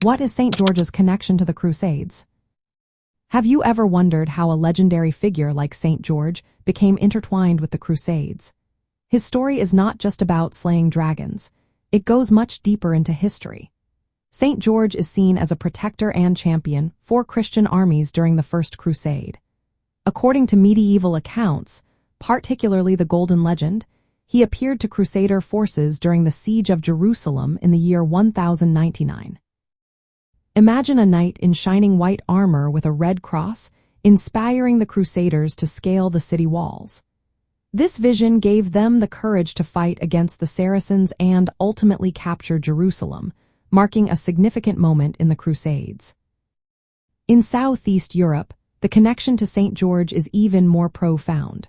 What is St. George's connection to the Crusades? Have you ever wondered how a legendary figure like St. George became intertwined with the Crusades? His story is not just about slaying dragons. It goes much deeper into history. St. George is seen as a protector and champion for Christian armies during the First Crusade. According to medieval accounts, particularly the Golden Legend, he appeared to Crusader forces during the siege of Jerusalem in the year 1099. Imagine a knight in shining white armor with a red cross, inspiring the Crusaders to scale the city walls. This vision gave them the courage to fight against the Saracens and ultimately capture Jerusalem, marking a significant moment in the Crusades. In Southeast Europe, the connection to St. George is even more profound.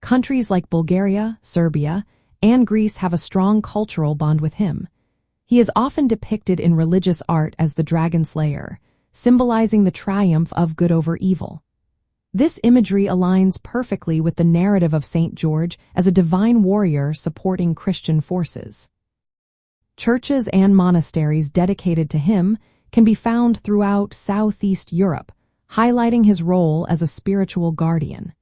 Countries like Bulgaria, Serbia, and Greece have a strong cultural bond with him. He is often depicted in religious art as the dragon slayer, symbolizing the triumph of good over evil. This imagery aligns perfectly with the narrative of St. George as a divine warrior supporting Christian forces. Churches and monasteries dedicated to him can be found throughout Southeast Europe, highlighting his role as a spiritual guardian.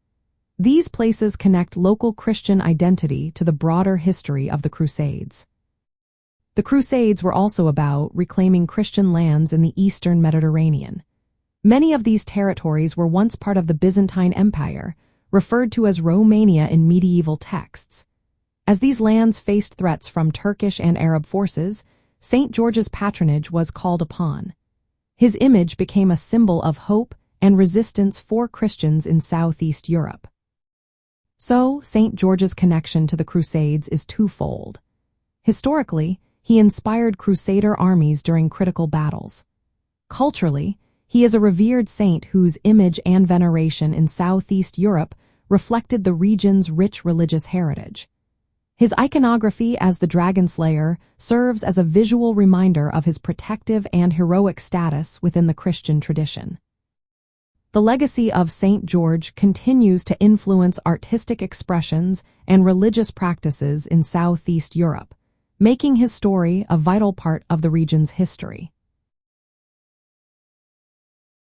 These places connect local Christian identity to the broader history of the Crusades. The Crusades were also about reclaiming Christian lands in the eastern Mediterranean. Many of these territories were once part of the Byzantine Empire, referred to as Romania in medieval texts. As these lands faced threats from Turkish and Arab forces, St. George's patronage was called upon. His image became a symbol of hope and resistance for Christians in Southeast Europe. So, St. George's connection to the Crusades is twofold. Historically, he inspired Crusader armies during critical battles. Culturally, he is a revered saint whose image and veneration in Southeast Europe reflected the region's rich religious heritage. His iconography as the Dragon Slayer serves as a visual reminder of his protective and heroic status within the Christian tradition. The legacy of St. George continues to influence artistic expressions and religious practices in Southeast Europe, making his story a vital part of the region's history.